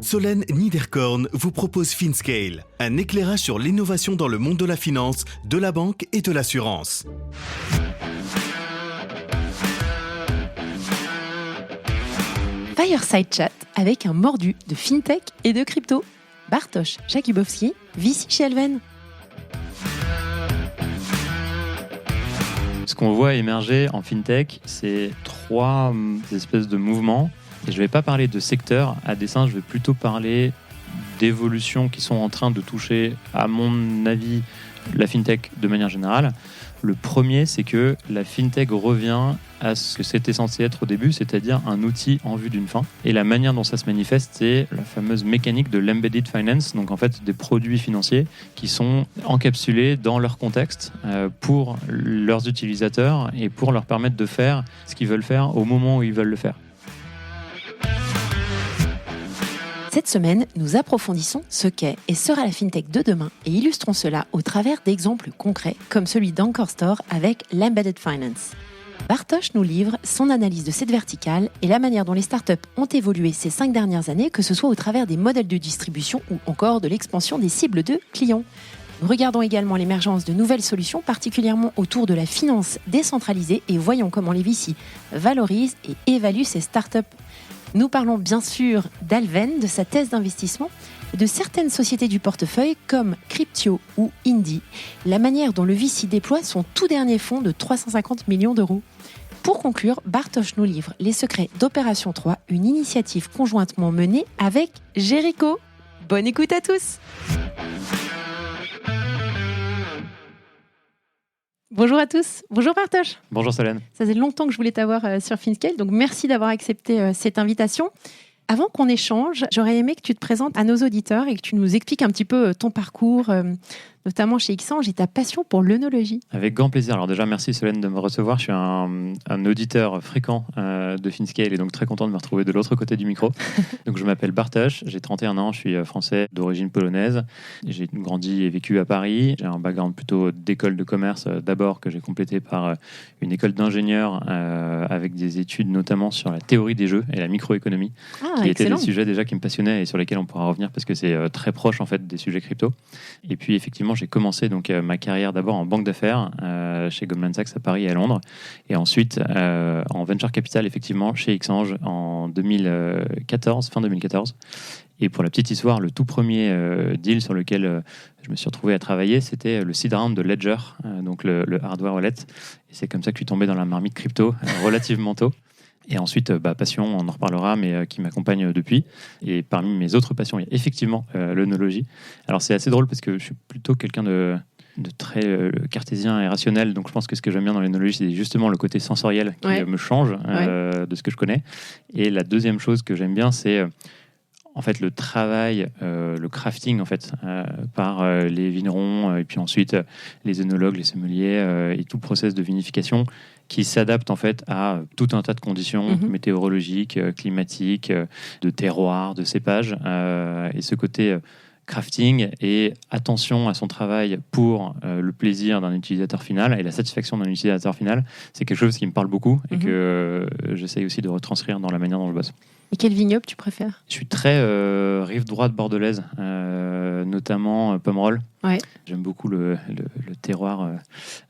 Solène Niederkorn vous propose FinScale, un éclairage sur l'innovation dans le monde de la finance, de la banque et de l'assurance. Fireside Chat avec un mordu de FinTech et de crypto. Bartosz Jakubowski, VC chez Alven. Ce qu'on voit émerger en FinTech, c'est 3 espèces de mouvements. Et je ne vais pas parler de secteur à dessein, je vais plutôt parler d'évolutions qui sont en train de toucher, à mon avis, la FinTech de manière générale. Le premier, c'est que la FinTech revient à ce que c'était censé être au début, c'est-à-dire un outil en vue d'une fin. Et la manière dont ça se manifeste, c'est la fameuse mécanique de l'embedded finance, donc en fait des produits financiers qui sont encapsulés dans leur contexte pour leurs utilisateurs et pour leur permettre de faire ce qu'ils veulent faire au moment où ils veulent le faire. Cette semaine, nous approfondissons ce qu'est et sera la FinTech de demain et illustrons cela au travers d'exemples concrets comme celui d'Anchor Store avec l'Embedded Finance. Bartosz nous livre son analyse de cette verticale et la manière dont les startups ont évolué ces 5 dernières années, que ce soit au travers des modèles de distribution ou encore de l'expansion des cibles de clients. Nous regardons également l'émergence de nouvelles solutions, particulièrement autour de la finance décentralisée, et voyons comment les VC valorisent et évaluent ces startups. Nous parlons bien sûr d'Alven, de sa thèse d'investissement, et de certaines sociétés du portefeuille comme Cryptio ou Indie, la manière dont le VC déploie son tout dernier fonds de 350 millions d'euros. Pour conclure, Bartosz nous livre les secrets d'Opération 3, une initiative conjointement menée avec Jericho. Bonne écoute à tous. Bonjour à tous, bonjour Bartosz. Bonjour Solène. Ça faisait longtemps que je voulais t'avoir sur FinScale, donc merci d'avoir accepté cette invitation. Avant qu'on échange, j'aurais aimé que tu te présentes à nos auditeurs et que tu nous expliques un petit peu ton parcours, notamment chez Xange et ta passion pour l'œnologie. Avec grand plaisir. Alors déjà, merci Solène de me recevoir. Je suis un auditeur fréquent de FinScale et donc très content de me retrouver de l'autre côté du micro. Donc je m'appelle Bartosz, j'ai 31 ans, je suis français d'origine polonaise. J'ai grandi et vécu à Paris. J'ai un background plutôt d'école de commerce d'abord que j'ai complété par une école d'ingénieur avec des études notamment sur la théorie des jeux et la microéconomie, qui étaient des sujets déjà qui me passionnaient et sur lesquels on pourra revenir parce que c'est très proche en fait des sujets crypto. Et puis effectivement, j'ai commencé donc ma carrière d'abord en banque d'affaires chez Goldman Sachs à Paris et à Londres, et ensuite en venture capital effectivement chez Xange en 2014, fin 2014. Et pour la petite histoire, le tout premier deal sur lequel je me suis retrouvé à travailler, c'était le seed round de Ledger, donc le hardware wallet. Et c'est comme ça que je suis tombé dans la marmite crypto relativement tôt. Et ensuite, passion, on en reparlera, mais qui m'accompagne depuis. Et parmi mes autres passions, il y a effectivement l'œnologie. Alors c'est assez drôle parce que je suis plutôt quelqu'un de très cartésien et rationnel. Donc je pense que ce que j'aime bien dans l'œnologie, c'est justement le côté sensoriel qui me change de ce que je connais. Et la deuxième chose que j'aime bien, c'est en fait le travail, le crafting en fait, par les vignerons et puis ensuite les œnologues, les sommeliers et tout le process de vinification qui s'adapte en fait à tout un tas de conditions météorologiques, climatiques, de terroirs, de cépages. Et ce côté crafting et attention à son travail pour le plaisir d'un utilisateur final et la satisfaction d'un utilisateur final, c'est quelque chose qui me parle beaucoup et que j'essaye aussi de retranscrire dans la manière dont je bosse. Et quel vignoble tu préfères ? Je suis très rive droite bordelaise, notamment Pomerol. Ouais. J'aime beaucoup le terroir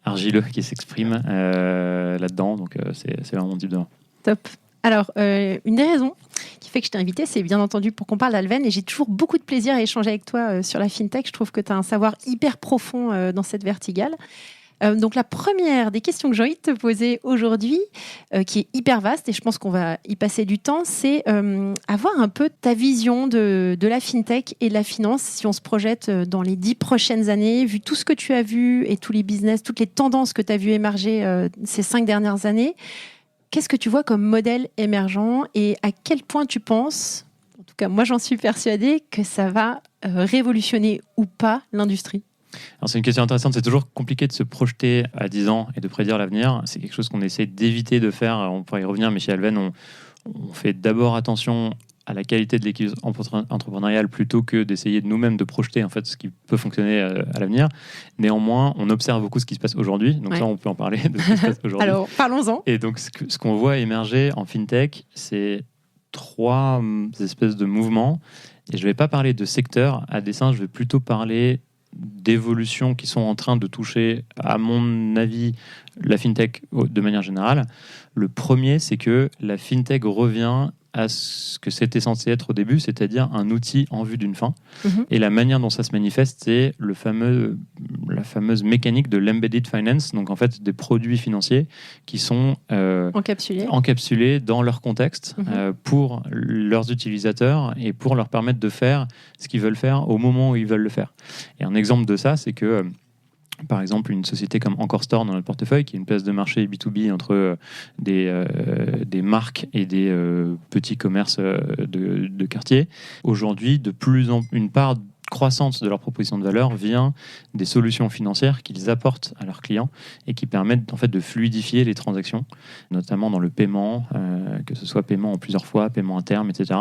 argileux qui s'exprime là-dedans, donc c'est vraiment mon type de vin. Top. Alors, une des raisons qui fait que je t'ai invité, c'est bien entendu pour qu'on parle d'Alven, et j'ai toujours beaucoup de plaisir à échanger avec toi sur la FinTech. Je trouve que tu as un savoir hyper profond dans cette verticale. Donc la première des questions que j'ai envie de te poser aujourd'hui, qui est hyper vaste et je pense qu'on va y passer du temps, c'est avoir un peu ta vision de la FinTech et de la finance si on se projette dans les 10 prochaines années, vu tout ce que tu as vu et tous les business, toutes les tendances que tu as vu émerger ces 5 dernières années. Qu'est-ce que tu vois comme modèle émergent et à quel point tu penses, en tout cas moi j'en suis persuadée, que ça va révolutionner ou pas l'industrie ? Alors c'est une question intéressante, c'est toujours compliqué de se projeter à 10 ans et de prédire l'avenir. C'est quelque chose qu'on essaie d'éviter de faire, on pourrait y revenir, mais chez Alven, on fait d'abord attention à la qualité de l'équipe entrepreneuriale plutôt que d'essayer de nous-mêmes de projeter en fait, ce qui peut fonctionner à l'avenir. Néanmoins, on observe beaucoup ce qui se passe aujourd'hui, donc ça on peut en parler de ce qui se passe aujourd'hui. Alors parlons-en. Et donc ce qu'on voit émerger en FinTech, c'est trois espèces de mouvements. Et je ne vais pas parler de secteur à dessein, je vais plutôt parler d'évolutions qui sont en train de toucher, à mon avis, la fintech de manière générale. Le premier, c'est que la fintech revient à ce que c'était censé être au début, c'est-à-dire un outil en vue d'une fin. Et la manière dont ça se manifeste, c'est la fameuse mécanique de l'embedded finance, donc en fait des produits financiers qui sont encapsulés dans leur contexte pour leurs utilisateurs et pour leur permettre de faire ce qu'ils veulent faire au moment où ils veulent le faire. Et un exemple de ça, c'est que par exemple, une société comme Encore Store dans notre portefeuille, qui est une place de marché B2B entre des marques et des petits commerces de quartier. Aujourd'hui, une part croissante de leur proposition de valeur vient des solutions financières qu'ils apportent à leurs clients et qui permettent en fait de fluidifier les transactions, notamment dans le paiement, que ce soit paiement en plusieurs fois, paiement à terme, etc.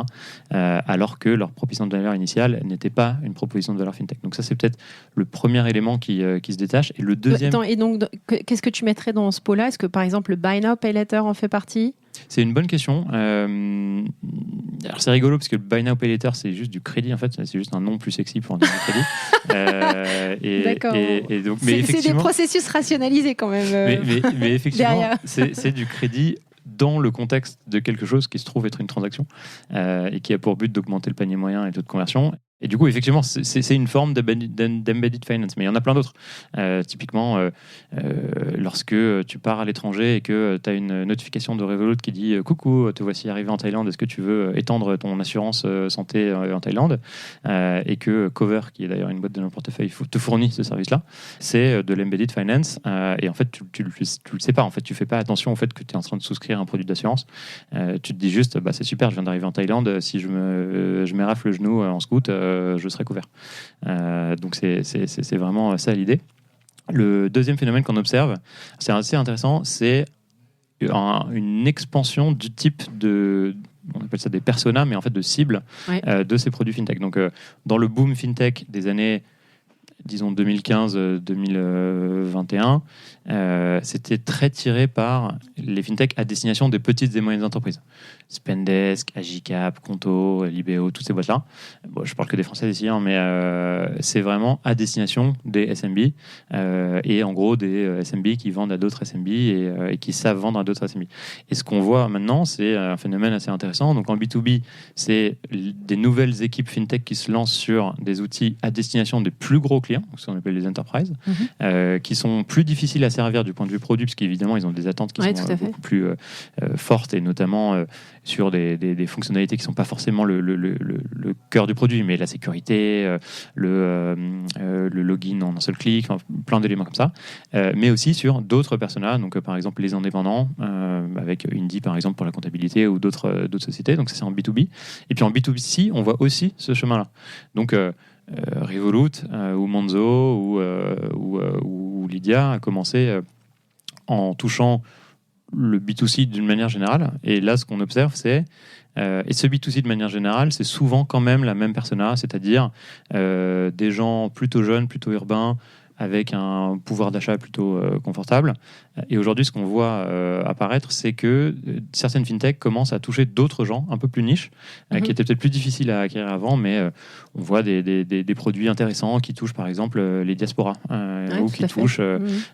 Alors que leur proposition de valeur initiale n'était pas une proposition de valeur fintech. Donc ça, c'est peut-être le premier élément qui se détache. Et le deuxième... Attends, et donc, qu'est-ce que tu mettrais dans ce pot-là ? Est-ce que, par exemple, le Buy Now, Pay Later en fait partie ? C'est une bonne question. Alors c'est rigolo parce que le Buy Now Pay Later, c'est juste du crédit en fait, c'est juste un nom plus sexy pour dire du crédit. D'accord. Et donc, c'est des processus rationalisés quand même. Mais effectivement, c'est du crédit dans le contexte de quelque chose qui se trouve être une transaction et qui a pour but d'augmenter le panier moyen et le taux de conversion. Et du coup, effectivement, c'est une forme d'embedded finance, mais il y en a plein d'autres. Typiquement, lorsque tu pars à l'étranger et que tu as une notification de Revolut qui dit « Coucou, te voici arrivé en Thaïlande, est-ce que tu veux étendre ton assurance santé en Thaïlande ?» et que Cover, qui est d'ailleurs une boîte de notre portefeuille, te fournit ce service-là, c'est de l'embedded finance. Et en fait, tu le sais pas. En fait, tu fais pas attention au fait que tu es en train de souscrire un produit d'assurance. Tu te dis juste « C'est super, je viens d'arriver en Thaïlande, si je m'érafle le genou en scout, je serai couvert. » Donc c'est vraiment ça l'idée. Le deuxième phénomène qu'on observe, c'est assez intéressant, c'est une expansion du type on appelle ça des personas, mais en fait de cibles de ces produits fintech. Donc dans le boom fintech des années disons 2015-2021, c'était très tiré par les fintechs à destination des petites et moyennes entreprises. Spendesk, Agicap, Conto, Libéo, toutes ces boîtes-là. Bon, je parle que des Français ici, mais c'est vraiment à destination des SMB et en gros des SMB qui vendent à d'autres SMB et qui savent vendre à d'autres SMB. Et ce qu'on voit maintenant, c'est un phénomène assez intéressant. Donc en B2B, c'est des nouvelles équipes fintech qui se lancent sur des outils à destination des plus gros clients, ce qu'on appelle les enterprises, qui sont plus difficiles à servir du point de vue produit, parce qu'évidemment, ils ont des attentes qui sont beaucoup plus fortes, et notamment sur des fonctionnalités qui ne sont pas forcément le cœur du produit, mais la sécurité, le login en un seul clic, enfin, plein d'éléments comme ça, mais aussi sur d'autres personas, donc par exemple les indépendants, avec Indie par exemple pour la comptabilité, ou d'autres sociétés, donc ça c'est en B2B. Et puis en B2C, on voit aussi ce chemin-là. Donc Revolut ou Monzo ou Lydia a commencé en touchant le B2C d'une manière générale. Et là, ce qu'on observe, c'est... et ce B2C de manière générale, c'est souvent quand même la même persona, c'est-à-dire des gens plutôt jeunes, plutôt urbains, avec un pouvoir d'achat plutôt confortable. Et aujourd'hui, ce qu'on voit apparaître, c'est que certaines fintechs commencent à toucher d'autres gens un peu plus niches, qui étaient peut-être plus difficiles à acquérir avant, mais on voit des produits intéressants qui touchent par exemple les diasporas, ou qui touchent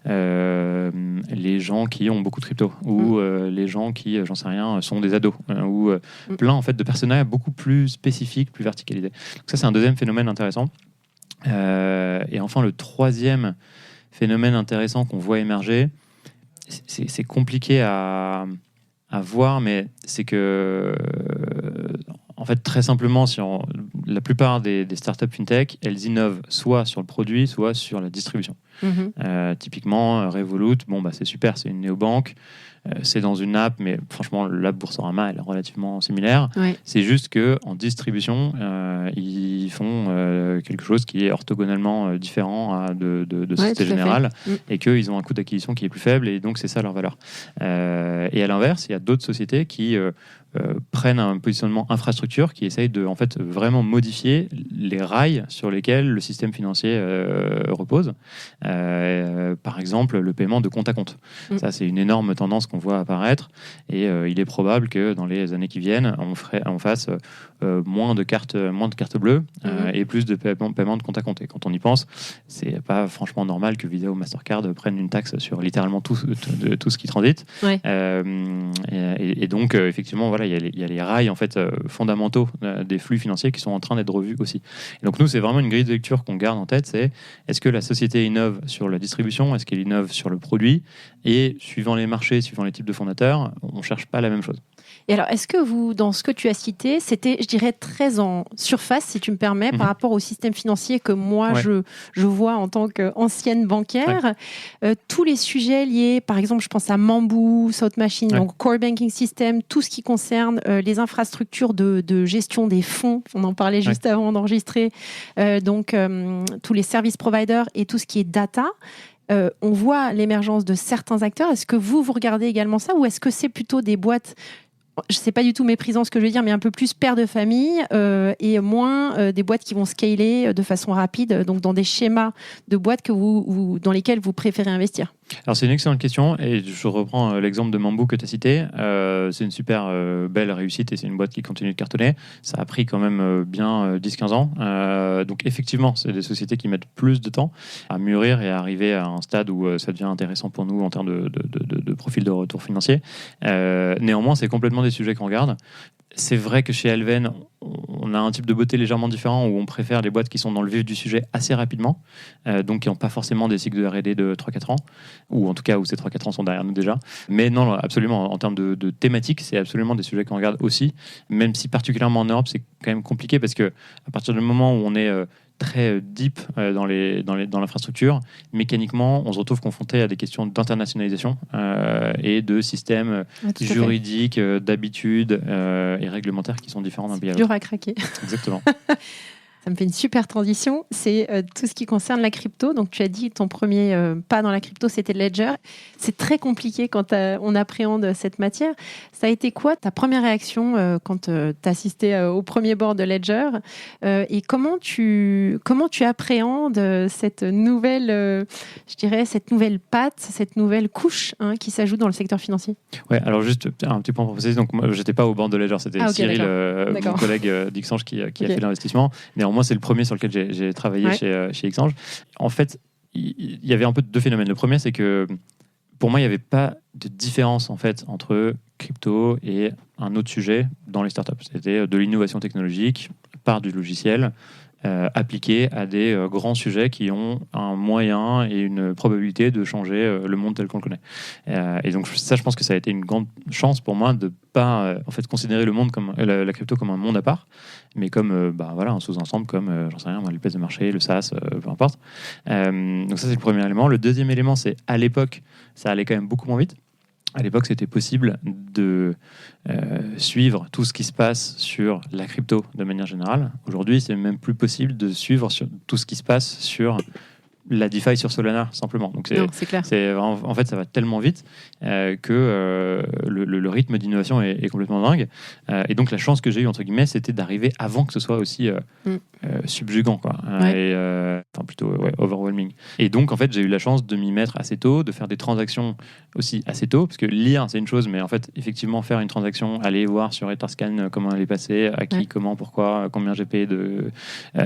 les gens qui ont beaucoup de crypto, ou les gens qui, j'en sais rien, sont des ados, ou plein en fait, de personnages beaucoup plus spécifiques, plus verticalisés. Donc ça, c'est un deuxième phénomène intéressant. Et enfin, le troisième phénomène intéressant qu'on voit émerger, c'est compliqué à voir, mais c'est que, en fait, très simplement, la plupart des startups fintech, elles innovent soit sur le produit, soit sur la distribution. Typiquement, Revolut, c'est super, c'est une néobanque. C'est dans une app, mais franchement, l'app Boursorama, elle est relativement similaire. Ouais. C'est juste qu'en distribution, ils font quelque chose qui est orthogonalement différent de Société Générale, et qu'ils ont un coût d'acquisition qui est plus faible, et donc c'est ça leur valeur. Et à l'inverse, il y a d'autres sociétés qui prennent un positionnement infrastructure qui essaye de en fait vraiment modifier les rails sur lesquels le système financier repose. Par exemple, le paiement de compte à compte. Ça, c'est une énorme tendance qu'on voit apparaître et il est probable que dans les années qui viennent, on fasse moins de cartes bleues et plus de paiement de compte à compte. Et quand on y pense, c'est pas franchement normal que Visa ou Mastercard prennent une taxe sur littéralement tout ce qui transite. Ouais. Et donc, effectivement, voilà, il y a les rails en fait, fondamentaux des flux financiers qui sont en train d'être revus aussi. Et donc, nous, c'est vraiment une grille de lecture qu'on garde en tête, c'est est-ce que la société innove sur la distribution, est-ce qu'elle innove sur le produit, et suivant les marchés, suivant les types de fondateurs, on ne cherche pas la même chose. Et alors, est-ce que vous, dans ce que tu as cité, c'était, je dirais, très en surface, si tu me permets, par rapport au système financier que moi, je vois en tant qu'ancienne bancaire, tous les sujets liés, par exemple, je pense à Mambu, Thought Machine, donc Core Banking System, tout ce qui concerne les infrastructures de gestion des fonds, on en parlait juste avant d'enregistrer, donc tous les service providers et tout ce qui est data. On voit l'émergence de certains acteurs. Est-ce que vous regardez également ça, ou est-ce que c'est plutôt des boîtes, je ne sais pas du tout méprisant ce que je veux dire, mais un peu plus père de famille et moins des boîtes qui vont scaler de façon rapide, donc dans des schémas de boîtes dans lesquels vous préférez investir? Alors c'est une excellente question et je reprends l'exemple de Mambu que tu as cité. C'est une super belle réussite et c'est une boîte qui continue de cartonner. Ça a pris quand même bien 10-15 ans. Donc effectivement, c'est des sociétés qui mettent plus de temps à mûrir et à arriver à un stade où ça devient intéressant pour nous en termes de profil de retour financier. Néanmoins, c'est complètement des sujets qu'on regarde. C'est vrai que chez Alven, on a un type de beauté légèrement différent où on préfère les boîtes qui sont dans le vif du sujet assez rapidement, donc qui n'ont pas forcément des cycles de R&D de 3-4 ans, ou en tout cas où ces 3-4 ans sont derrière nous déjà. Mais non, absolument, en termes de thématiques, c'est absolument des sujets qu'on regarde aussi, même si particulièrement en Europe, c'est quand même compliqué parce que à partir du moment où on est très deep dans l'infrastructure, mécaniquement, on se retrouve confronté à des questions d'internationalisation et de systèmes juridiques, d'habitudes et réglementaires qui sont différents d'un pays à l'autre. Dur à craquer. Exactement. Ça me fait une super transition. C'est tout ce qui concerne la crypto. Donc, tu as dit ton premier pas dans la crypto, c'était Ledger. C'est très compliqué quand on appréhende cette matière. Ça a été quoi ta première réaction quand tu as assisté au premier board de Ledger et comment tu appréhendes cette nouvelle, je dirais, cette nouvelle patte, cette nouvelle couche qui s'ajoute dans le secteur financier? Ouais, alors juste un petit point pour préciser. Donc, moi, j'étais pas au board de Ledger. C'était Cyril, mon collègue d'Xange, qui a fait l'investissement. Moi, c'est le premier sur lequel j'ai travaillé chez Xange. En fait, il y avait un peu deux phénomènes. Le premier, c'est que pour moi, il n'y avait pas de différence en fait, entre crypto et un autre sujet dans les startups. C'était de l'innovation technologique par du logiciel appliqué à des grands sujets qui ont un moyen et une probabilité de changer le monde tel qu'on le connaît. Et donc ça, je pense que ça a été une grande chance pour moi de pas en fait considérer le monde comme la crypto comme un monde à part, mais comme un sous-ensemble comme j'en sais rien, les places de marché, le SaaS, peu importe. Donc ça, c'est le premier élément. Le deuxième élément, c'est à l'époque, ça allait quand même beaucoup moins vite. À l'époque, c'était possible de suivre tout ce qui se passe sur la crypto de manière générale. Aujourd'hui, c'est même plus possible de suivre sur tout ce qui se passe sur la DeFi sur Solana, simplement. Donc c'est clair. En fait, ça va tellement vite que le rythme d'innovation est complètement dingue. Et donc, la chance que j'ai eue, entre guillemets, c'était d'arriver avant que ce soit aussi subjugant, quoi. Plutôt overwhelming. Et donc, en fait, j'ai eu la chance de m'y mettre assez tôt, de faire des transactions aussi assez tôt, parce que lire, c'est une chose, mais en fait, effectivement, faire une transaction, aller voir sur Etherscan comment elle est passée, à qui, comment, pourquoi, combien j'ai payé de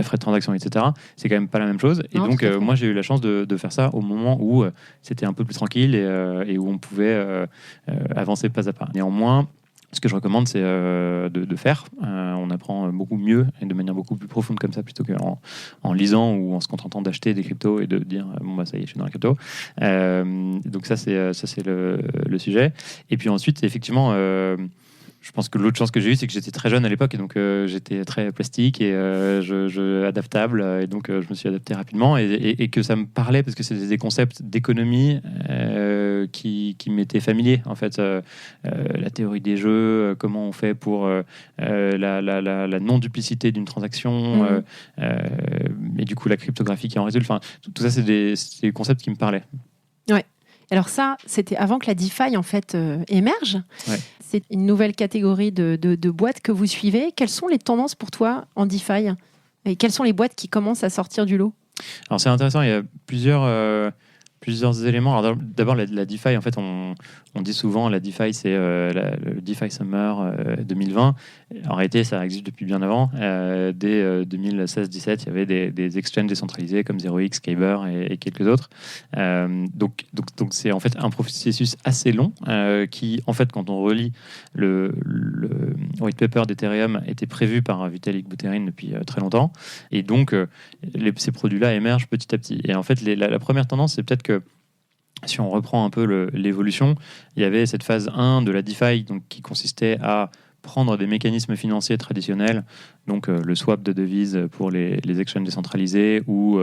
frais de transaction, etc., c'est quand même pas la même chose. Et donc, moi, j'ai eu la chance de faire ça au moment où c'était un peu plus tranquille et où on pouvait avancer pas à pas. Néanmoins, ce que je recommande, c'est de faire. On apprend beaucoup mieux et de manière beaucoup plus profonde comme ça, plutôt qu'en lisant ou en se contentant d'acheter des cryptos et de dire ça y est, je suis dans la crypto. Donc ça, c'est le sujet. Et puis ensuite, effectivement, je pense que l'autre chance que j'ai eue, c'est que j'étais très jeune à l'époque et donc j'étais très plastique et adaptable et donc je me suis adapté rapidement et que ça me parlait parce que c'était des concepts d'économie qui m'étaient familiers en fait. La théorie des jeux, comment on fait pour la non-duplicité d'une transaction et du coup la cryptographie qui en résulte. Enfin, tout ça, c'est des concepts qui me parlaient. Ouais. Alors ça, c'était avant que la DeFi en fait émerge. Ouais. c'est une nouvelle catégorie de boîtes que vous suivez. Quelles sont les tendances pour toi en DeFi et quelles sont les boîtes qui commencent à sortir du lot? Alors c'est intéressant, il y a plusieurs éléments. Alors, d'abord, la DeFi, en fait, on dit souvent la DeFi, c'est le DeFi Summer 2020. En réalité, ça existe depuis bien avant. Dès 2016-17, il y avait des exchanges décentralisés comme 0x, Kyber et quelques autres. Donc, c'est en fait un processus assez long qui, en fait, quand on relit le white paper d'Ethereum, était prévu par Vitalik Buterin depuis très longtemps. Et donc, ces produits-là émergent petit à petit. Et en fait, la première tendance, c'est peut-être que si on reprend un peu l'évolution, il y avait cette phase 1 de la DeFi donc, qui consistait à prendre des mécanismes financiers traditionnels, donc le swap de devises pour les exchanges décentralisés ou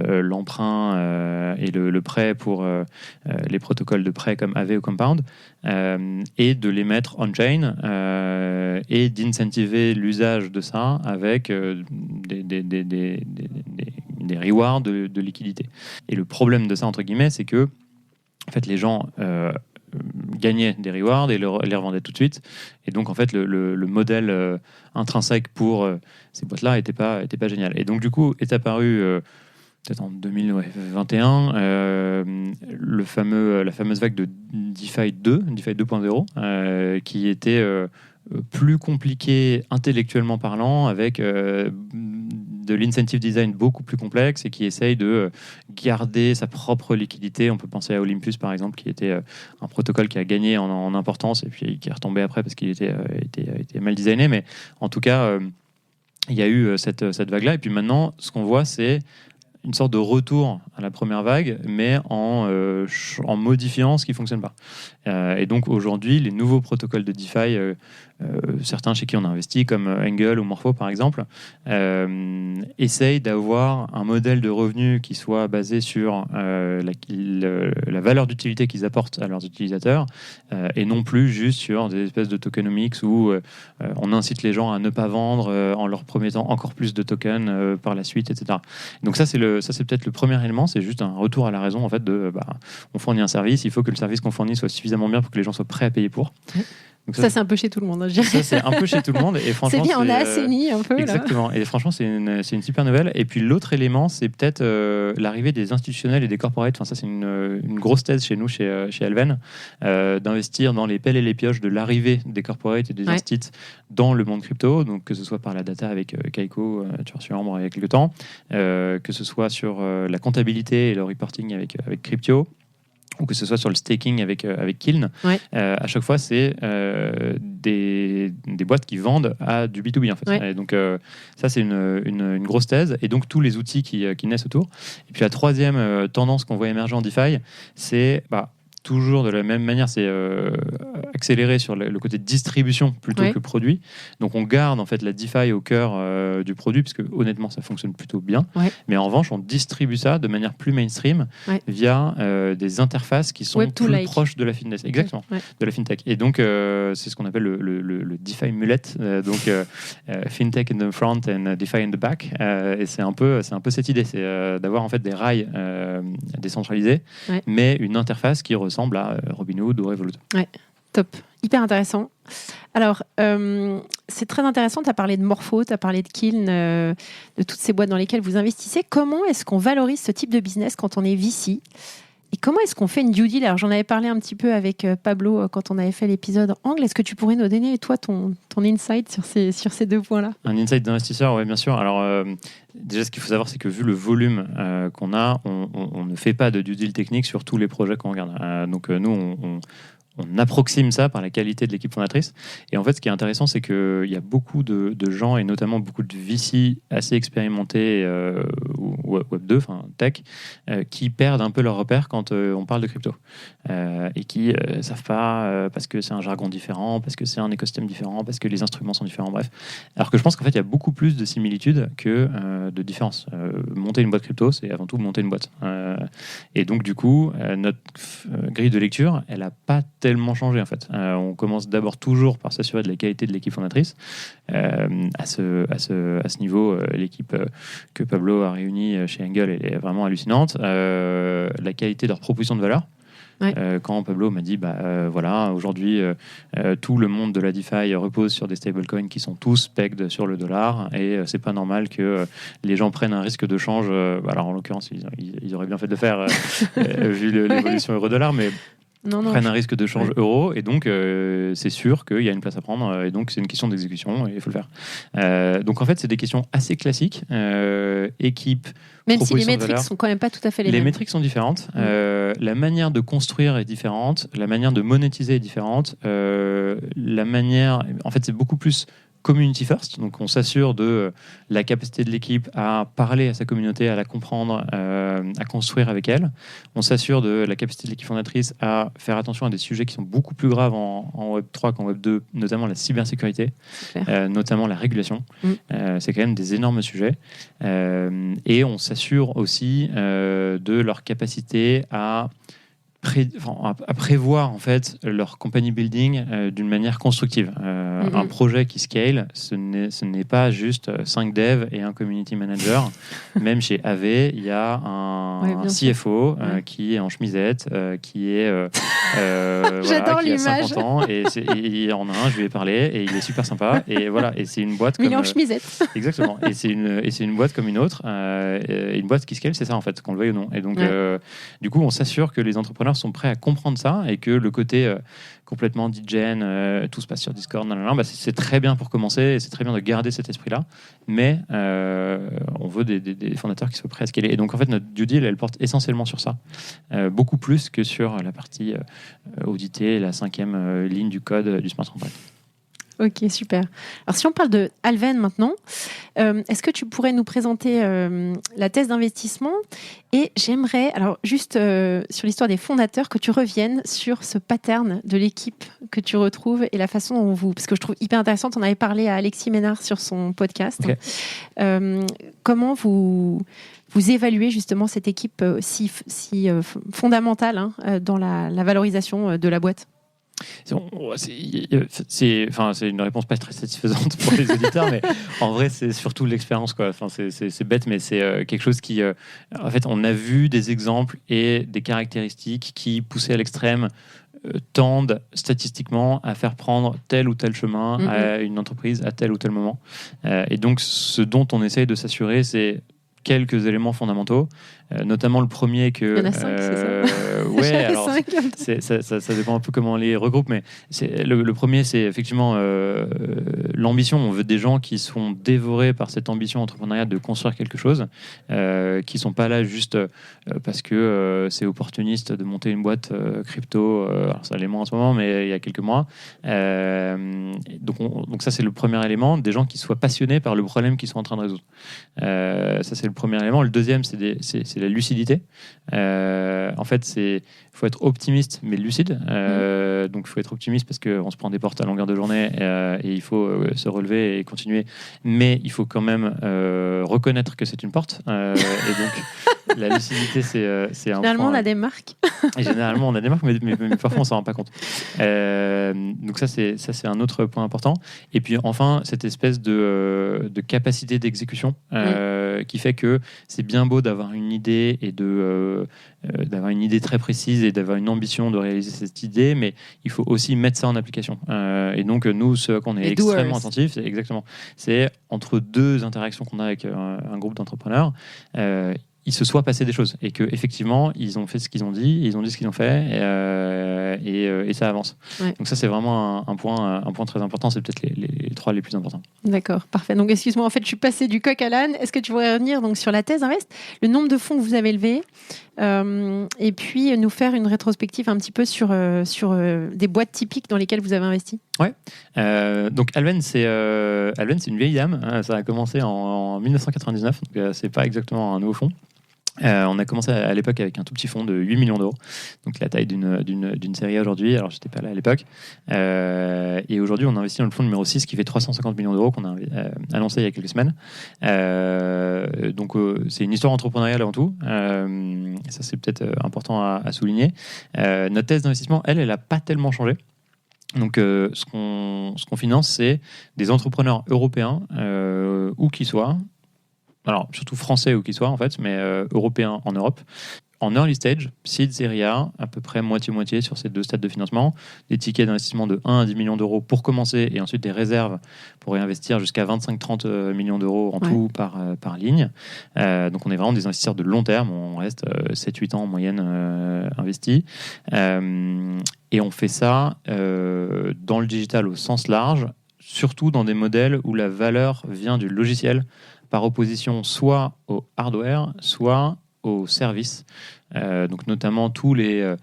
l'emprunt et le prêt pour les protocoles de prêt comme Aave ou Compound, et de les mettre on-chain et d'incentiver l'usage de ça avec des rewards de liquidité. Et le problème de ça, entre guillemets, c'est que en fait, les gens gagnaient des rewards et les revendaient tout de suite. Et donc, en fait, le modèle intrinsèque pour ces boîtes-là n'était pas génial. Et donc, du coup, est apparu, peut-être en 2021, la fameuse vague de DeFi 2.0, qui était plus compliqué intellectuellement parlant, avec de l'incentive design beaucoup plus complexe et qui essaye de garder sa propre liquidité. On peut penser à Olympus, par exemple, qui était un protocole qui a gagné en importance et puis qui est retombé après parce qu'il était mal designé. Mais en tout cas, il y a eu cette vague-là. Et puis maintenant, ce qu'on voit, c'est une sorte de retour à la première vague, mais en modifiant ce qui ne fonctionne pas. Et donc aujourd'hui, les nouveaux protocoles de DeFi, certains chez qui on a investi, comme Angle ou Morpho par exemple, essayent d'avoir un modèle de revenu qui soit basé sur la valeur d'utilité qu'ils apportent à leurs utilisateurs, et non plus juste sur des espèces de tokenomics où on incite les gens à ne pas vendre en leur promettant encore plus de tokens par la suite, etc. Donc ça c'est peut-être le premier élément, c'est juste un retour à la raison en fait on fournit un service, il faut que le service qu'on fournit soit suffisamment bien pour que les gens soient prêts à payer pour. Donc ça, c'est un peu chez tout le monde. Je ça, c'est un peu chez tout le monde. Et franchement, c'est bien, on a assaini un peu. Exactement. Là. Et franchement, c'est une super nouvelle. Et puis l'autre élément, c'est peut-être l'arrivée des institutionnels et des corporates. Enfin, ça, c'est une grosse thèse chez nous, chez Elven, d'investir dans les pelles et les pioches de l'arrivée des corporates et des instituts dans le monde crypto. Donc, que ce soit par la data avec Kaiko, tu as reçu Ambre il y a quelques temps, que ce soit sur la comptabilité et le reporting avec Cryptio, ou que ce soit sur le staking avec Kiln, à chaque fois, c'est des boîtes qui vendent à du B2B, en fait. Et donc, ça, c'est une grosse thèse. Et donc, tous les outils qui naissent autour. Et puis, la troisième tendance qu'on voit émerger en DeFi, c'est... toujours de la même manière, c'est accéléré sur le côté distribution plutôt que produit. Donc on garde en fait la DeFi au cœur du produit, puisque honnêtement ça fonctionne plutôt bien. Mais en revanche, on distribue ça de manière plus mainstream via des interfaces qui sont plus proches de la fintech. Exactement, de la fintech. Et donc c'est ce qu'on appelle le DeFi mullet. Donc fintech in the front and DeFi in the back. Et c'est un peu cette idée, c'est d'avoir en fait des rails décentralisés, mais une interface qui ressemble à Robinhood ou Revolut. Ouais, top. Hyper intéressant. Alors, c'est très intéressant. Tu as parlé de Morpho, tu as parlé de Kiln, de toutes ces boîtes dans lesquelles vous investissez. Comment est-ce qu'on valorise ce type de business quand on est VC ? Et comment est-ce qu'on fait une due deal ? Alors, j'en avais parlé un petit peu avec Pablo quand on avait fait l'épisode Angle. Est-ce que tu pourrais nous donner, toi, ton insight sur ces deux points-là ? Un insight d'investisseur, oui, bien sûr. Alors, déjà, ce qu'il faut savoir, c'est que vu le volume qu'on a, on ne fait pas de due deal technique sur tous les projets qu'on regarde. Donc, nous, on approxime ça par la qualité de l'équipe fondatrice. Et en fait, ce qui est intéressant, c'est qu'il y a beaucoup de gens, et notamment beaucoup de VC assez expérimentés, Web2, enfin tech, qui perdent un peu leur repère quand on parle de crypto. Et qui ne savent pas parce que c'est un jargon différent, parce que c'est un écosystème différent, parce que les instruments sont différents, bref. Alors que je pense qu'en fait, il y a beaucoup plus de similitudes que de différences. Monter une boîte crypto, c'est avant tout monter une boîte. Et donc, du coup, notre grille de lecture, elle n'a pas tellement changé en fait. On commence d'abord toujours par s'assurer de la qualité de l'équipe fondatrice. À ce niveau, l'équipe que Pablo a réunie chez Angle est vraiment hallucinante. La qualité de leur proposition de valeur. Ouais. Quand Pablo m'a dit, voilà, aujourd'hui, tout le monde de la DeFi repose sur des stablecoins qui sont tous pegged sur le dollar, et c'est pas normal que les gens prennent un risque de change. Alors en l'occurrence, ils auraient bien fait de le faire vu l'évolution euro-dollar, mais prennent un risque de change euro, et donc c'est sûr qu'il y a une place à prendre, et donc c'est une question d'exécution et il faut le faire. Donc en fait, c'est des questions assez classiques, équipe. Même si les métriques sont quand même pas tout à fait les mêmes. Les métriques sont différentes, la manière de construire est différente, la manière de monétiser est différente, la manière, en fait, c'est beaucoup plus community first, donc on s'assure de la capacité de l'équipe à parler à sa communauté, à la comprendre, à construire avec elle. On s'assure de la capacité de l'équipe fondatrice à faire attention à des sujets qui sont beaucoup plus graves en Web3 qu'en Web2, notamment la cybersécurité, notamment la régulation. C'est quand même des énormes sujets. Et on s'assure aussi de leur capacité à prévoir en fait leur company building d'une manière constructive. Un projet qui scale, ce n'est pas juste 5 devs et un community manager. Même chez AV, il y a un CFO qui est en chemisette, qui est J'adore qui a l'image. 50 ans, et il y en a un, je lui ai parlé, et il est super sympa, et voilà, et c'est une boîte Mais comme... il est en chemisette. Exactement, et c'est une boîte comme une autre, une boîte qui scale, c'est ça en fait, qu'on le veuille ou non. Et donc, du coup, on s'assure que les entrepreneurs sont prêts à comprendre ça, et que le côté complètement DGen, tout se passe sur Discord, c'est très bien pour commencer, et c'est très bien de garder cet esprit-là, mais on veut des fondateurs qui soient prêts à scaler. Et donc, en fait, notre due deal, elle porte essentiellement sur ça, beaucoup plus que sur la partie auditer la 5e ligne du code du smart contract. Ok, super. Alors, si on parle de Alven maintenant, est-ce que tu pourrais nous présenter la thèse d'investissement? Et j'aimerais, alors juste sur l'histoire des fondateurs, que tu reviennes sur ce pattern de l'équipe que tu retrouves et la façon dont vous... Parce que je trouve hyper intéressante, on avait parlé à Alexis Ménard sur son podcast. Okay. Comment vous évaluez justement cette équipe si fondamentale dans la valorisation de la boîte? C'est une réponse pas très satisfaisante pour les auditeurs, mais en vrai, c'est surtout l'expérience, quoi. Enfin, c'est bête, mais c'est quelque chose qui... en fait, on a vu des exemples et des caractéristiques qui, poussées à l'extrême, tendent statistiquement à faire prendre tel ou tel chemin à une entreprise à tel ou tel moment. Et donc, ce dont on essaye de s'assurer, c'est quelques éléments fondamentaux, notamment le premier que... Il y en a 5, c'est ça? Ouais, alors ça dépend un peu comment on les regroupe, mais le premier, c'est effectivement l'ambition. On veut des gens qui sont dévorés par cette ambition entrepreneuriale de construire quelque chose, qui sont pas là juste parce que c'est opportuniste de monter une boîte crypto. Alors ça l'est moins en ce moment, mais il y a quelques mois. Donc ça, c'est le premier élément, des gens qui soient passionnés par le problème qu'ils sont en train de résoudre. Ça, c'est le premier élément. Le deuxième, c'est la lucidité. En fait, il faut être optimiste mais lucide. Donc il faut être optimiste parce qu'on se prend des portes à longueur de journée, et il faut se relever et continuer, mais il faut quand même reconnaître que c'est une porte, et donc la lucidité, c'est un généralement point. On a des marques. Et généralement on a des marques, mais parfois on s'en rend pas compte. Donc ça c'est un autre point important. Et puis enfin, cette espèce de capacité d'exécution qui fait que c'est bien beau d'avoir une idée et d'avoir une idée très précise et d'avoir une ambition de réaliser cette idée, mais il faut aussi mettre ça en application. Et donc nous, ce à quoi on est extrêmement attentifs, c'est entre deux interactions qu'on a avec un groupe d'entrepreneurs, il se soit passé des choses, et qu'effectivement ils ont fait ce qu'ils ont dit, ils ont dit ce qu'ils ont fait, et ça avance. Donc ça, c'est vraiment un point très important. C'est peut-être les trois les plus importants. D'accord, parfait. Donc excuse-moi, en fait je suis passée du coq à l'âne. Est-ce que tu pourrais revenir donc sur la thèse Invest, le nombre de fonds que vous avez levé, et puis nous faire une rétrospective un petit peu sur des boîtes typiques dans lesquelles vous avez investi? Ouais. Donc Alven, c'est une vieille dame. Ça a commencé en 1999, donc c'est pas exactement un nouveau fonds. On a commencé à l'époque avec un tout petit fonds de 8 millions d'euros, donc la taille d'une série A aujourd'hui. Alors, j'étais pas là à l'époque. Et aujourd'hui, on investit dans le fonds numéro 6 qui fait 350 millions d'euros, qu'on a annoncé il y a quelques semaines. Donc, c'est une histoire entrepreneuriale avant tout. Ça, c'est peut-être important à souligner. Notre thèse d'investissement, elle n'a pas tellement changé. Donc, ce qu'on finance, c'est des entrepreneurs européens, où qu'ils soient. Alors, surtout français ou qu'ils soient, en fait, mais européens en Europe, en early stage, seed, série A, à peu près moitié-moitié sur ces 2 stades de financement, des tickets d'investissement de 1 à 10 millions d'euros pour commencer et ensuite des réserves pour réinvestir jusqu'à 25-30 millions d'euros en tout par ligne. Donc on est vraiment des investisseurs de long terme, on reste 7-8 ans en moyenne investis. Et on fait ça dans le digital au sens large, surtout dans des modèles où la valeur vient du logiciel par opposition soit au hardware, soit au service. Donc notamment toutes les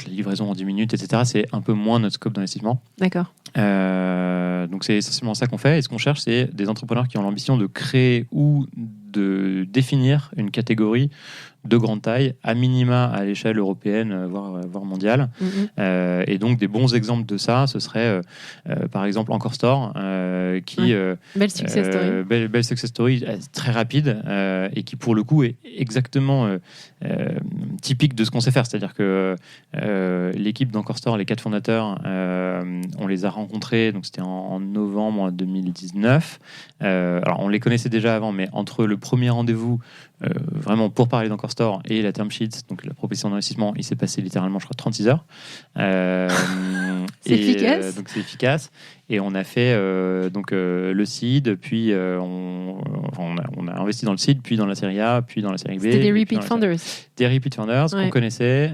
livraisons en 10 minutes, etc. C'est un peu moins notre scope d'investissement. D'accord. Donc c'est essentiellement ça qu'on fait. Et ce qu'on cherche, c'est des entrepreneurs qui ont l'ambition de créer ou de définir une catégorie de grande taille, à minima à l'échelle européenne, voire mondiale. Et donc des bons exemples de ça, ce serait par exemple Encore Store, qui belle success story, belle success story très rapide et qui pour le coup est exactement typique de ce qu'on sait faire. C'est-à-dire que l'équipe d'Encore Store, les 4 fondateurs, on les a rencontrés, donc c'était en novembre 2019. Alors on les connaissait déjà avant, mais entre le premier rendez-vous vraiment pour parler d'Encore Store et la term sheet, donc la proposition d'investissement, il s'est passé littéralement, je crois, 36 heures. C'est efficace. Donc c'est efficace. Et on a fait le seed, puis on a investi dans le seed, puis dans la série A, puis dans la série B. C'était des repeat founders. Des repeat founders qu'on connaissait,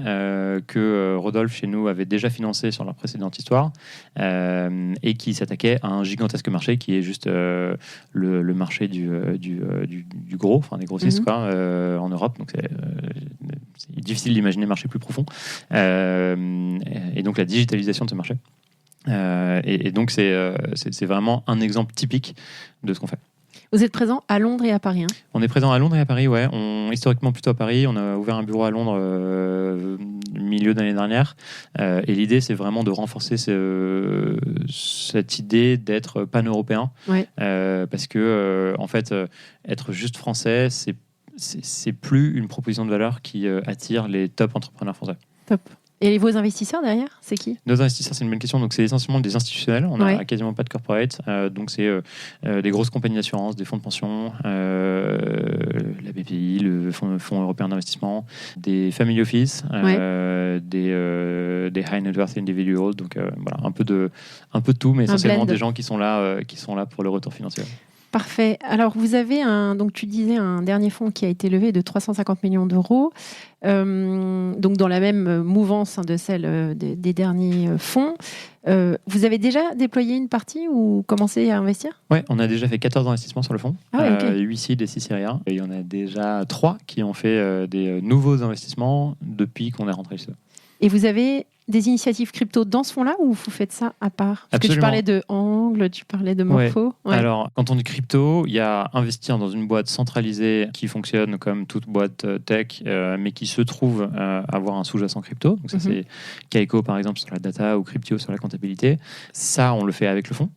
que Rodolphe chez nous avait déjà financé sur leur précédente histoire, et qui s'attaquait à un gigantesque marché qui est juste le marché du gros, enfin des grossistes en Europe. Donc c'est difficile d'imaginer un marché plus profond. Et donc la digitalisation de ce marché. Et donc c'est vraiment un exemple typique de ce qu'on fait. Vous êtes présent à Londres et à Paris, hein ? On est présent à Londres et à Paris, ouais. Historiquement plutôt à Paris. On a ouvert un bureau à Londres milieu d'année dernière. Et l'idée, c'est vraiment de renforcer cette idée d'être pan-européen. Parce que, en fait, être juste français, c'est plus une proposition de valeur qui attire les top entrepreneurs français. Top. Et vos investisseurs derrière, c'est qui ? Nos investisseurs, c'est une bonne question. Donc, c'est essentiellement des institutionnels. On n'a quasiment pas de corporate. Donc, c'est des grosses compagnies d'assurance, des fonds de pension, la BPI, le Fonds européen d'investissement, des family office, des high net worth individuals. Donc, voilà, un peu de tout, mais essentiellement des gens qui sont là pour le retour financier. Parfait. Alors, vous avez donc tu disais un dernier fonds qui a été levé de 350 millions d'euros, donc dans la même mouvance de celle des derniers fonds. Vous avez déjà déployé une partie ou commencé à investir ? Oui, on a déjà fait 14 investissements sur le fonds, 8 seed et 6 séries A. Et il y en a déjà 3 qui ont fait des nouveaux investissements depuis qu'on est rentré chez eux. Et vous avez des initiatives crypto dans ce fonds-là ou vous faites ça à part ? Parce que tu parlais de Angle, tu parlais de Morpho. Alors, quand on dit crypto, il y a investir dans une boîte centralisée qui fonctionne comme toute boîte tech, mais qui se trouve avoir un sous-jacent crypto. Donc ça, c'est Kaiko, par exemple, sur la data ou Cryptio sur la comptabilité. Ça, on le fait avec le fonds,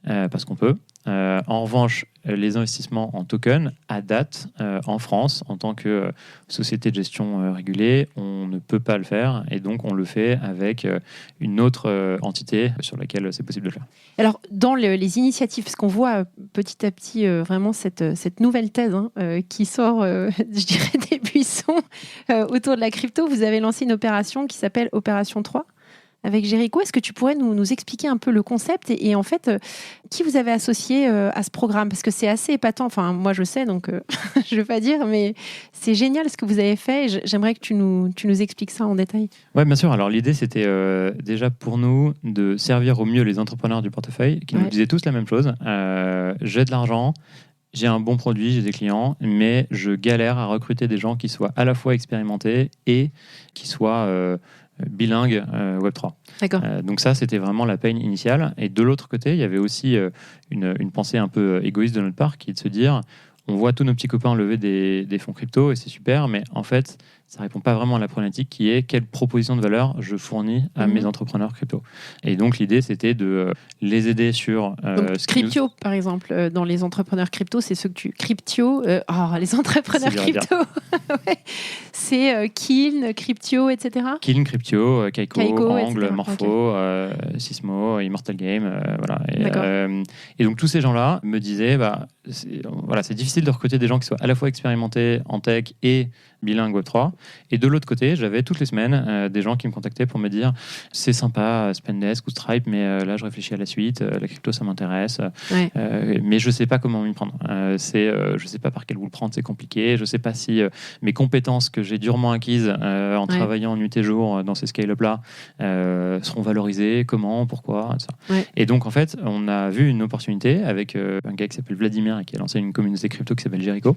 parce qu'on peut. En revanche, les investissements en token, à date, en France, en tant que société de gestion régulée, on ne peut pas le faire. Et donc, on le fait avec une autre entité sur laquelle c'est possible de le faire. Alors, dans les initiatives, parce qu'on voit petit à petit vraiment cette nouvelle thèse qui sort, je dirais, des buissons autour de la crypto, vous avez lancé une opération qui s'appelle Opération 3. Avec Jericho, est-ce que tu pourrais nous expliquer un peu le concept et en fait, qui vous avez associé à ce programme ? Parce que c'est assez épatant. Enfin, moi, je sais, donc je ne veux pas dire, mais c'est génial ce que vous avez fait. Et j'aimerais que tu nous expliques ça en détail. Oui, bien sûr. Alors, l'idée, c'était déjà pour nous de servir au mieux les entrepreneurs du portefeuille qui nous disaient tous la même chose. J'ai de l'argent, j'ai un bon produit, j'ai des clients, mais je galère à recruter des gens qui soient à la fois expérimentés et qui soient... bilingue Web3. D'accord. Donc ça, c'était vraiment la peine initiale. Et de l'autre côté, il y avait aussi une pensée un peu égoïste de notre part, qui est de se dire, on voit tous nos petits copains lever des fonds crypto, et c'est super, mais en fait, ça répond pas vraiment à la problématique qui est quelle proposition de valeur je fournis à mes entrepreneurs crypto. Et donc, l'idée, c'était de les aider sur... donc, Cryptio, par exemple, dans les entrepreneurs crypto, c'est ceux que tu... Cryptio, les entrepreneurs crypto, c'est Kiln, Cryptio, etc. Kiln, Cryptio, Kaiko, Angle, etc. Morpho, Sismo, Immortal Game, voilà. Et donc, tous ces gens-là me disaient, c'est difficile de recruter des gens qui soient à la fois expérimentés en tech et bilingue Web3. Et de l'autre côté, j'avais toutes les semaines des gens qui me contactaient pour me dire c'est sympa Spendesk ou Stripe, mais là je réfléchis à la suite, la crypto ça m'intéresse, mais je sais pas comment m'y prendre. Je sais pas par quel bout le prendre, c'est compliqué. Je sais pas si mes compétences que j'ai durement acquises en travaillant nuit et jour dans ces scale-up là seront valorisées, comment, pourquoi, etc. Et donc en fait, on a vu une opportunité avec un gars qui s'appelle Vladimir et qui a lancé une communauté crypto qui s'appelle Jericho.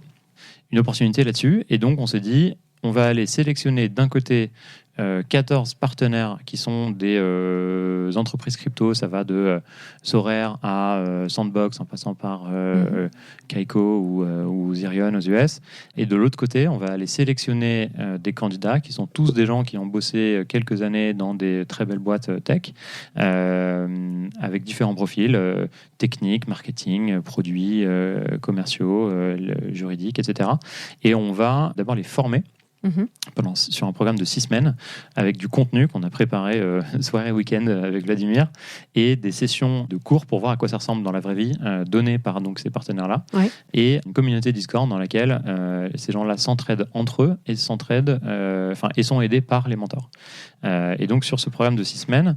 Une opportunité là-dessus, et donc on s'est dit on va aller sélectionner d'un côté 14 partenaires qui sont des entreprises crypto, ça va de Sorare à Sandbox en passant par Kaiko ou Zerion aux US, et de l'autre côté on va aller sélectionner des candidats qui sont tous des gens qui ont bossé quelques années dans des très belles boîtes tech avec différents profils techniques, marketing, produits, commerciaux, juridiques, etc. Et on va d'abord les former sur un programme de 6 semaines avec du contenu qu'on a préparé soirée et week-end avec Vladimir et des sessions de cours pour voir à quoi ça ressemble dans la vraie vie données par donc, ces partenaires-là et une communauté Discord dans laquelle ces gens-là s'entraident entre eux et s'entraident et sont aidés par les mentors. Et donc sur ce programme de 6 semaines,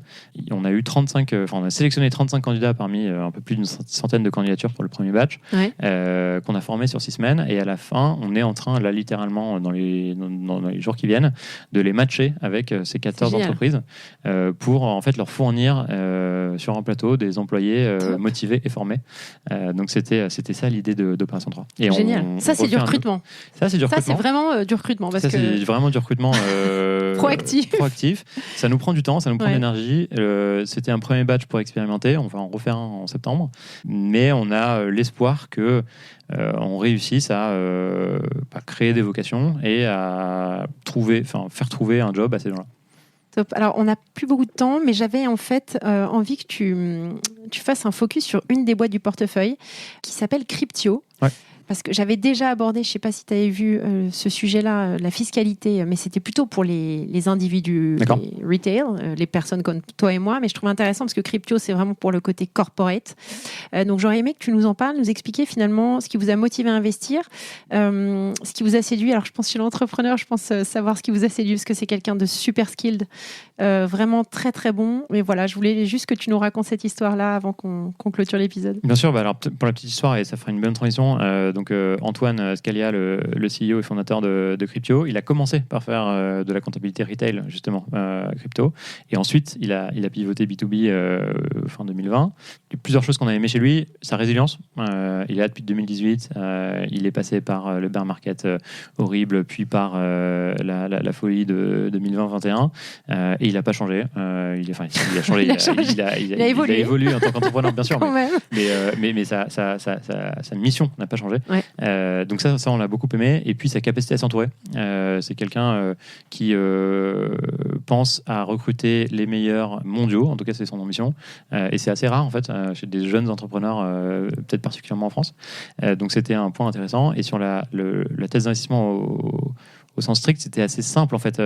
on a sélectionné 35 candidats parmi un peu plus d'une centaine de candidatures pour le premier batch qu'on a formé sur 6 semaines, et à la fin on est en train là littéralement dans les jours qui viennent de les matcher avec ces 14 entreprises pour en fait leur fournir sur un plateau des employés motivés et formés. Donc c'était ça l'idée d'Opération 3. Et génial. Ça c'est du recrutement. Ça c'est vraiment du recrutement parce c'est vraiment du recrutement proactif. Ça nous prend du temps, ça nous prend de l'énergie. C'était un premier batch pour expérimenter. On va en refaire un en septembre, mais on a l'espoir que on réussisse à créer des vocations et à faire trouver un job à ces gens-là. Top. Alors, on n'a plus beaucoup de temps, mais j'avais en fait envie que tu fasses un focus sur une des boîtes du portefeuille qui s'appelle Cryptio. Parce que j'avais déjà abordé, je ne sais pas si tu avais vu ce sujet-là, la fiscalité, mais c'était plutôt pour les individus, les retail, les personnes comme toi et moi. Mais je trouve intéressant parce que Cryptio, c'est vraiment pour le côté corporate. Donc j'aurais aimé que tu nous en parles, nous expliquer finalement ce qui vous a motivé à investir, ce qui vous a séduit. Alors je pense chez l'entrepreneur, je pense savoir ce qui vous a séduit parce que c'est quelqu'un de super skilled, vraiment très très bon. Mais voilà, je voulais juste que tu nous racontes cette histoire-là avant qu'on clôture l'épisode. Bien sûr, alors pour la petite histoire, et ça fera une bonne transition, donc Antoine Scalia, le CEO et fondateur de Cryptio, il a commencé par faire de la comptabilité retail, justement, crypto. Et ensuite, il a pivoté B2B fin 2020. Il y a plusieurs choses qu'on a aimé chez lui. Sa résilience. Il est là depuis 2018. Il est passé par le bear market horrible, puis par la folie de 2020-2021. Et il n'a pas changé. Il a changé. Il a évolué en tant qu'entrepreneur, bien sûr. Mais sa mission n'a pas changé. Donc ça on l'a beaucoup aimé. Et puis sa capacité à s'entourer. C'est quelqu'un qui pense à recruter les meilleurs mondiaux. En tout cas, c'est son ambition. Et c'est assez rare en fait chez des jeunes entrepreneurs, peut-être particulièrement en France. Donc c'était un point intéressant. Et sur la thèse d'investissement au sens strict, c'était assez simple en fait.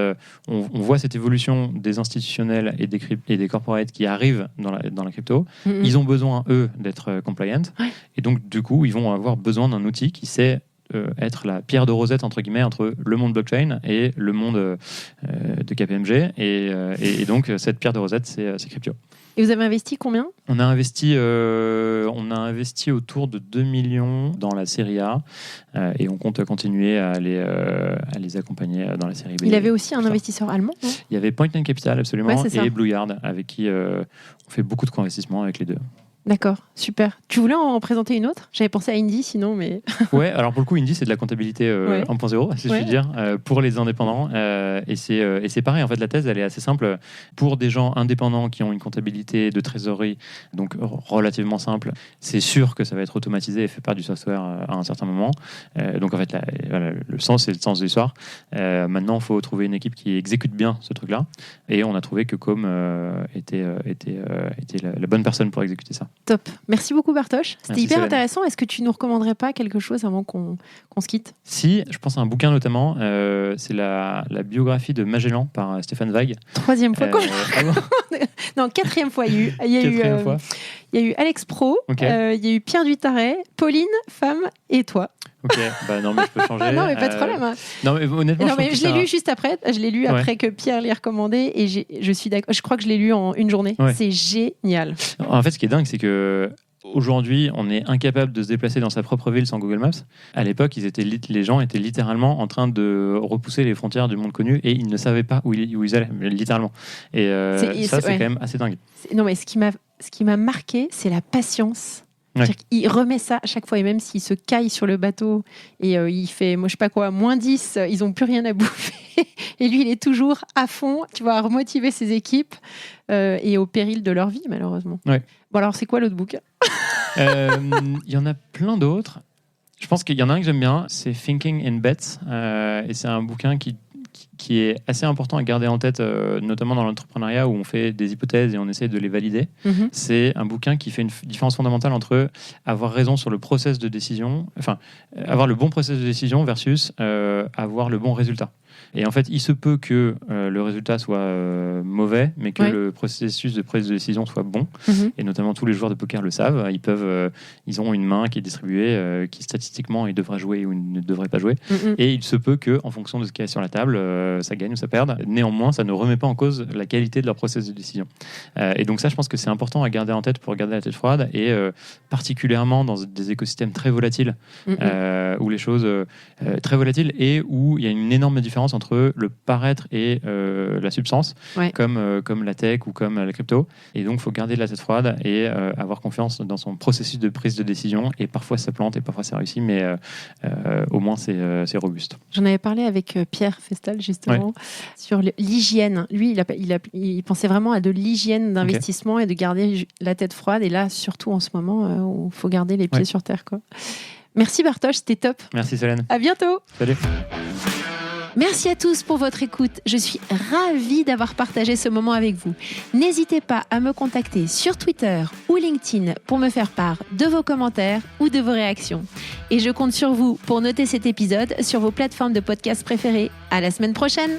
On voit cette évolution des institutionnels et des corporates qui arrivent dans la crypto. Ils ont besoin eux d'être compliant, et donc du coup ils vont avoir besoin d'un outil qui sait être la pierre de Rosette entre guillemets entre le monde blockchain et le monde de KPMG, et donc cette pierre de Rosette c'est Cryptio. Et vous avez investi combien ? On a investi autour de 2 millions dans la série A, et on compte continuer à les accompagner dans la série B. Il avait aussi un investisseur allemand, non ? Il y avait Point & Capital, absolument, et Blue Yard, avec qui on fait beaucoup de co-investissements avec les deux. D'accord, super. Tu voulais en présenter une autre ? J'avais pensé à Indy, sinon, mais... Ouais, alors pour le coup, Indy, c'est de la comptabilité 1.0, si je puis dire, pour les indépendants. Et c'est pareil, en fait, la thèse, elle est assez simple. Pour des gens indépendants qui ont une comptabilité de trésorerie, donc relativement simple, c'est sûr que ça va être automatisé et fait par du software à un certain moment. Donc en fait, le sens, c'est le sens de l'histoire. Maintenant, il faut trouver une équipe qui exécute bien ce truc-là. Et on a trouvé que Com était la bonne personne pour exécuter ça. Top. Merci beaucoup Bartosz. C'était hyper Célène. Intéressant. Est-ce que tu nous recommanderais pas quelque chose avant qu'on se quitte ? Si, je pense à un bouquin notamment. C'est la biographie de Magellan par Stéphane Zweig. 3e fois. Non, 4e fois. Il y Il y a eu Alex Pro, il y a eu Pierre Dutaret, Pauline, femme et toi. Ok, non mais je peux changer. Non mais pas de problème. Non mais honnêtement, je l'ai lu juste après. Je l'ai lu après que Pierre l'ait recommandé et je suis d'accord. Je crois que je l'ai lu en une journée. Ouais. C'est génial. En fait, ce qui est dingue, c'est que aujourd'hui, on est incapable de se déplacer dans sa propre ville sans Google Maps. À l'époque, les gens étaient littéralement en train de repousser les frontières du monde connu et ils ne savaient pas où ils allaient, littéralement. Et c'est quand même assez dingue. Non mais ce qui m'a marqué, c'est la patience. Ouais. Il remet ça à chaque fois, et même s'il se caille sur le bateau et il fait, moi je sais pas quoi, -10, ils n'ont plus rien à bouffer. Et lui, il est toujours à fond, tu vois, à remotiver ses équipes et au péril de leur vie, malheureusement. Ouais. Bon, alors, c'est quoi l'autre bouquin ? Il y en a plein d'autres. Je pense qu'il y en a un que j'aime bien, c'est Thinking in Bets. Et c'est un bouquin qui est assez important à garder en tête, notamment dans l'entrepreneuriat où on fait des hypothèses et on essaie de les valider. Mm-hmm. C'est un bouquin qui fait une différence fondamentale entre avoir raison sur le process de décision, enfin, avoir le bon process de décision versus avoir le bon résultat. Et en fait, il se peut que le résultat soit mauvais, mais que le processus de prise de décision soit bon. Mm-hmm. Et notamment, tous les joueurs de poker le savent. Ils ont une main qui est distribuée, qui statistiquement, ils devraient jouer ou ils ne devraient pas jouer. Mm-hmm. Et il se peut que, en fonction de ce qu'il y a sur la table, ça gagne ou ça perde. Néanmoins, ça ne remet pas en cause la qualité de leur processus de décision. Et donc ça, je pense que c'est important à garder en tête pour garder la tête froide. Et particulièrement dans des écosystèmes très volatiles, où les choses très volatiles et où il y a une énorme différence entre le paraître et la substance, comme la tech ou comme la crypto. Et donc, il faut garder de la tête froide et avoir confiance dans son processus de prise de décision. Et parfois, ça plante et parfois, ça réussit, mais au moins, c'est robuste. J'en avais parlé avec Pierre Festal, justement, sur l'hygiène. Lui, il pensait vraiment à de l'hygiène d'investissement et de garder la tête froide. Et là, surtout en ce moment, où il faut garder les pieds sur terre, quoi. Merci Bartosz, c'était top. Merci Solène. À bientôt. Salut. Merci à tous pour votre écoute. Je suis ravie d'avoir partagé ce moment avec vous. N'hésitez pas à me contacter sur Twitter ou LinkedIn pour me faire part de vos commentaires ou de vos réactions. Et je compte sur vous pour noter cet épisode sur vos plateformes de podcast préférées. À la semaine prochaine.